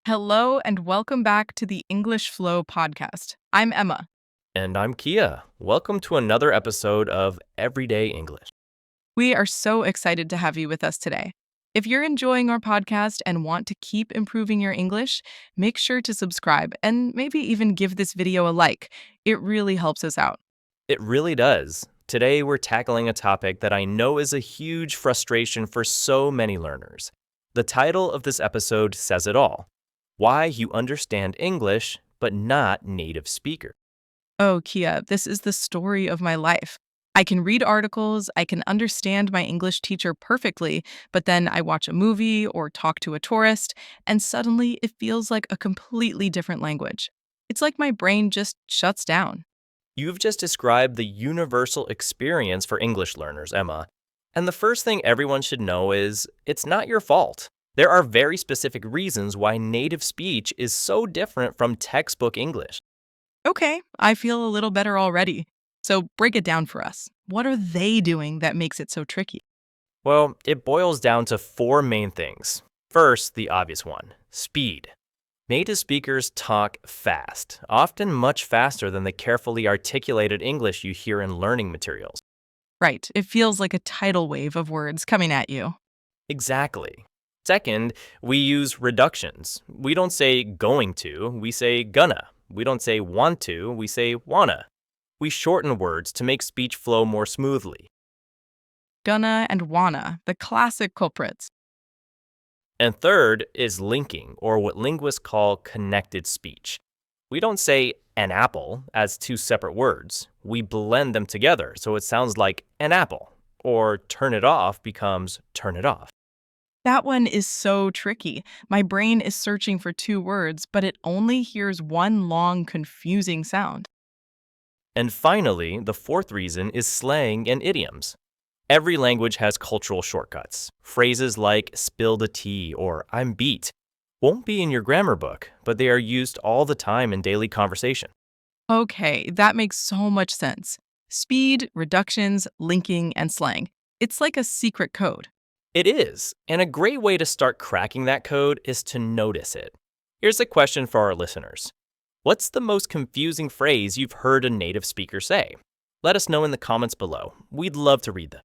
Hello and welcome back to the English Flow podcast. I'm Emma. And I'm Kia. Welcome to another episode of Everyday English. We are so excited to have you with us today. If you're enjoying our podcast and want to keep improving your English, make sure to subscribe and maybe even give this video a like. It really helps us out. It really does. Today, we're tackling a topic that I know is a huge frustration for so many learners. The title of this episode says it all: Why You Understand English, but Not Native Speaker. Oh, Kia, this is the story of my life. I can read articles, I can understand my English teacher perfectly, but then I watch a movie or talk to a tourist, and suddenly it feels like a completely different language. It's like my brain just shuts down. You've just described the universal experience for English learners, Emma. And the first thing everyone should know is it's not your fault. There are very specific reasons why native speech is so different from textbook English. Okay, I feel a little better already. So break it down for us. What are they doing that makes it so tricky? Well, it boils down to four main things. First, the obvious one: speed. Native speakers talk fast, often much faster than the carefully articulated English you hear in learning materials. Right, it feels like a tidal wave of words coming at you. Exactly. Second, we use reductions. We don't say going to, we say gonna. We don't say want to, we say wanna. We shorten words to make speech flow more smoothly. Gonna and wanna, the classic culprits. And third is linking, or what linguists call connected speech. We don't say an apple as two separate words. We blend them together so it sounds like an apple. Or turn it off becomes turn it off. That one is so tricky. My brain is searching for two words, but it only hears one long, confusing sound. And finally, the fourth reason is slang and idioms. Every language has cultural shortcuts. Phrases like spill the tea or I'm beat won't be in your grammar book, but they are used all the time in daily conversation. Okay, that makes so much sense. Speed, reductions, linking, and slang. It's like a secret code. It is, and a great way to start cracking that code is to notice it. Here's a question for our listeners. What's the most confusing phrase you've heard a native speaker say? Let us know in the comments below. We'd love to read them.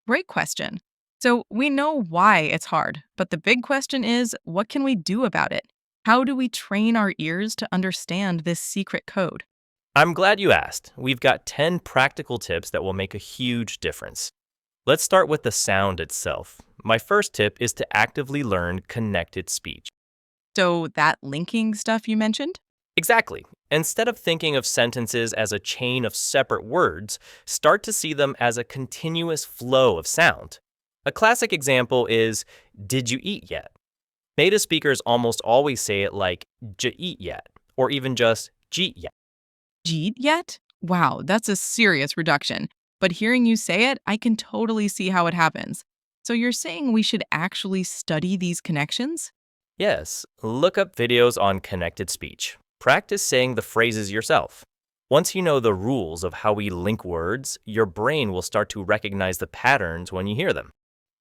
Great question. So we know why it's hard, but the big question is, what can we do about it? How do we train our ears to understand this secret code? I'm glad you asked. We've got 10 practical tips that will make a huge difference. Let's start with the sound itself. My first tip is to actively learn connected speech. So that linking stuff you mentioned? Exactly. Instead of thinking of sentences as a chain of separate words, start to see them as a continuous flow of sound. A classic example is, did you eat yet? Native speakers almost always say it like, j eat yet, or even just jeet yet. Jeet yet? Wow, that's a serious reduction. But hearing you say it, I can totally see how it happens. So you're saying we should actually study these connections? Yes, look up videos on connected speech. Practice saying the phrases yourself. Once you know the rules of how we link words, your brain will start to recognize the patterns when you hear them.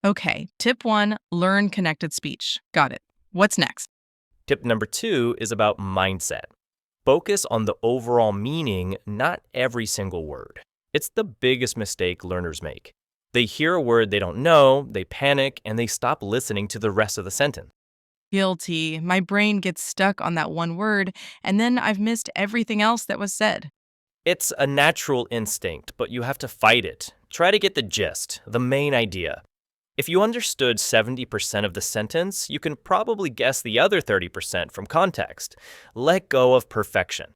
Okay, tip one, learn connected speech. Got it. What's next? Tip number 2 is about mindset. Focus on the overall meaning, not every single word. It's the biggest mistake learners make. They hear a word they don't know, they panic, and they stop listening to the rest of the sentence. Guilty. My brain gets stuck on that one word, and then I've missed everything else that was said. It's a natural instinct, but you have to fight it. Try to get the gist, the main idea. If you understood 70% of the sentence, you can probably guess the other 30% from context. Let go of perfection.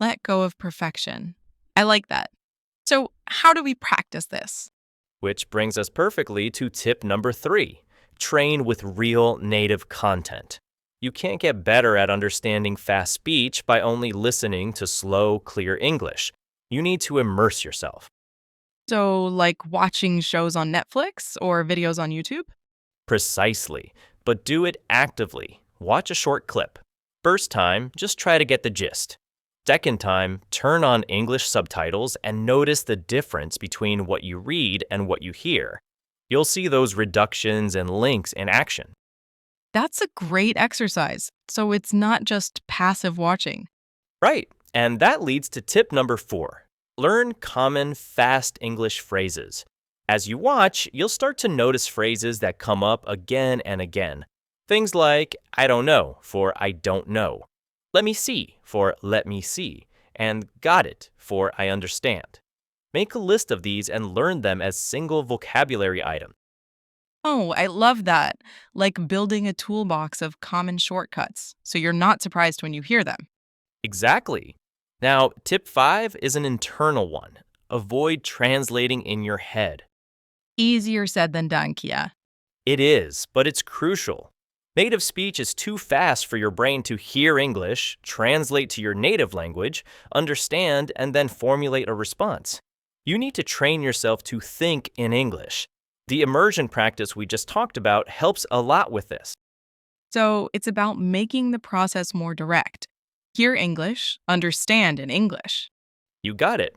Let go of perfection. I like that. So, how do we practice this? Which brings us perfectly to tip number 3. Train with real native content. You can't get better at understanding fast speech by only listening to slow, clear English. You need to immerse yourself. So, like watching shows on Netflix or videos on YouTube? Precisely, but do it actively. Watch a short clip. First time, just try to get the gist. Second time, turn on English subtitles and notice the difference between what you read and what you hear. You'll see those reductions and links in action. That's a great exercise. So it's not just passive watching. Right. And that leads to tip number 4. Learn common, fast English phrases. As you watch, you'll start to notice phrases that come up again and again. Things like, I don't know for I don't know. Let me see for let me see. And got it for I understand. Make a list of these and learn them as single vocabulary items. Oh, I love that. Like building a toolbox of common shortcuts, so you're not surprised when you hear them. Exactly. Now, tip 5 is an internal one. Avoid translating in your head. Easier said than done, Kia. It is, but it's crucial. Native speech is too fast for your brain to hear English, translate to your native language, understand, and then formulate a response. You need to train yourself to think in English. The immersion practice we just talked about helps a lot with this. So it's about making the process more direct. Hear English, understand in English. You got it.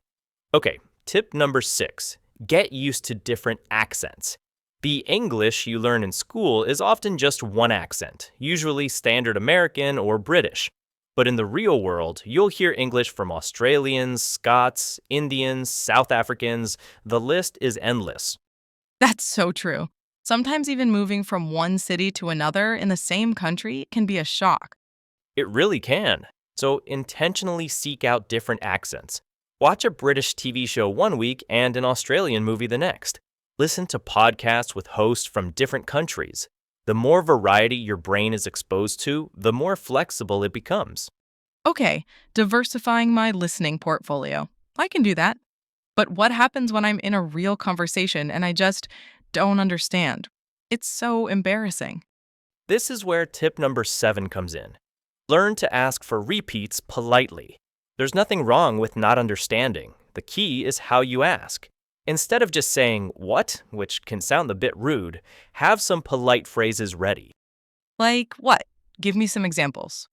Okay, tip number 6. Get used to different accents. The English you learn in school is often just one accent, usually standard American or British. But in the real world, you'll hear English from Australians, Scots, Indians, South Africans. The list is endless. That's so true. Sometimes even moving from one city to another in the same country can be a shock. It really can. So intentionally seek out different accents. Watch a British TV show one week and an Australian movie the next. Listen to podcasts with hosts from different countries. The more variety your brain is exposed to, the more flexible it becomes. Okay, diversifying my listening portfolio. I can do that. But what happens when I'm in a real conversation and I just don't understand? It's so embarrassing. This is where tip number 7 comes in. Learn to ask for repeats politely. There's nothing wrong with not understanding. The key is how you ask. Instead of just saying what, which can sound a bit rude, have some polite phrases ready. Like what? Give me some examples.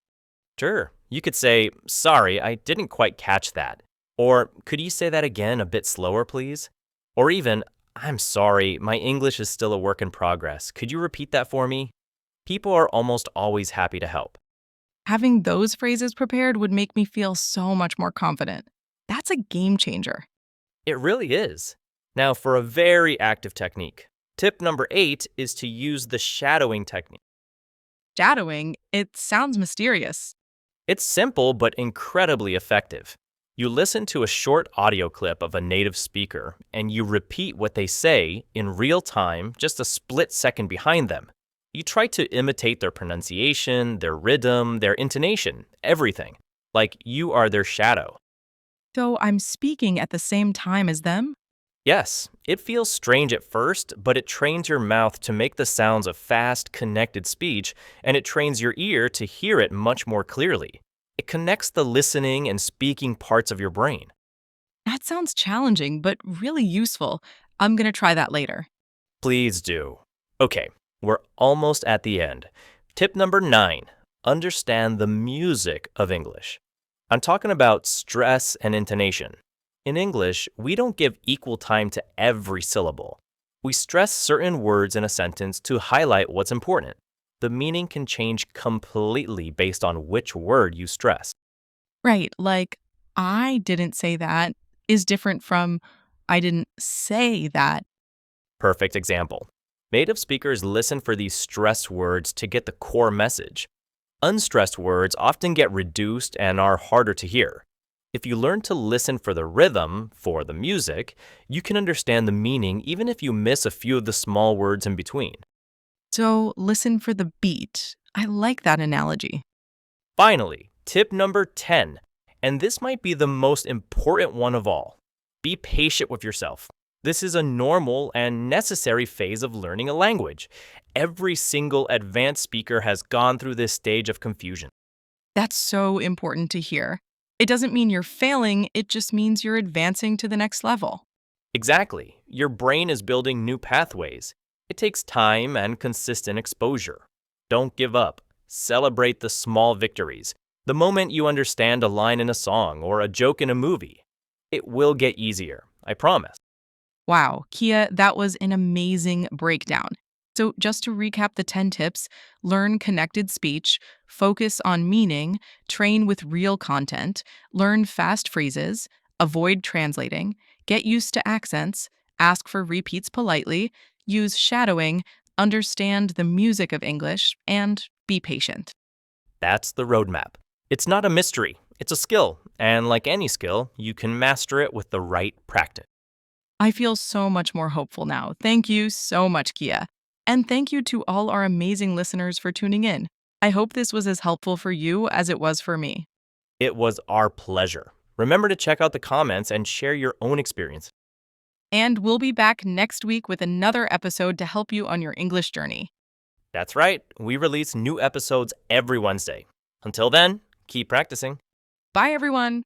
Sure, you could say, sorry, I didn't quite catch that. Or, could you say that again a bit slower, please? Or even, I'm sorry, my English is still a work in progress. Could you repeat that for me? People are almost always happy to help. Having those phrases prepared would make me feel so much more confident. That's a game changer. It really is. Now, for a very active technique, tip number 8 is to use the shadowing technique. Shadowing, it sounds mysterious. It's simple but incredibly effective. You listen to a short audio clip of a native speaker and you repeat what they say in real time, just a split second behind them. You try to imitate their pronunciation, their rhythm, their intonation, everything, like you are their shadow. So I'm speaking at the same time as them? Yes, it feels strange at first, but it trains your mouth to make the sounds of fast, connected speech, and it trains your ear to hear it much more clearly. It connects the listening and speaking parts of your brain. That sounds challenging, but really useful. I'm going to try that later. Please do. Okay, we're almost at the end. Tip number 9, understand the music of English. I'm talking about stress and intonation. In English, we don't give equal time to every syllable. We stress certain words in a sentence to highlight what's important. The meaning can change completely based on which word you stress. Right, like, I didn't say that is different from I didn't say that. Perfect example. Native speakers listen for these stressed words to get the core message. Unstressed words often get reduced and are harder to hear. If you learn to listen for the rhythm, for the music, you can understand the meaning even if you miss a few of the small words in between. So listen for the beat. I like that analogy. Finally, tip number 10, and this might be the most important one of all. Be patient with yourself. This is a normal and necessary phase of learning a language. Every single advanced speaker has gone through this stage of confusion. That's so important to hear. It doesn't mean you're failing, it just means you're advancing to the next level. Exactly. Your brain is building new pathways. It takes time and consistent exposure. Don't give up. Celebrate the small victories. The moment you understand a line in a song or a joke in a movie, it will get easier, I promise. Wow, Kia, that was an amazing breakdown. So, just to recap the 10 tips: learn connected speech, focus on meaning, train with real content, learn fast phrases, avoid translating, get used to accents, ask for repeats politely, use shadowing, understand the music of English, and be patient. That's the roadmap. It's not a mystery, it's a skill. And like any skill, you can master it with the right practice. I feel so much more hopeful now. Thank you so much, Kia. And thank you to all our amazing listeners for tuning in. I hope this was as helpful for you as it was for me. It was our pleasure. Remember to check out the comments and share your own experience. And we'll be back next week with another episode to help you on your English journey. That's right, we release new episodes every Wednesday. Until then, keep practicing. Bye, everyone.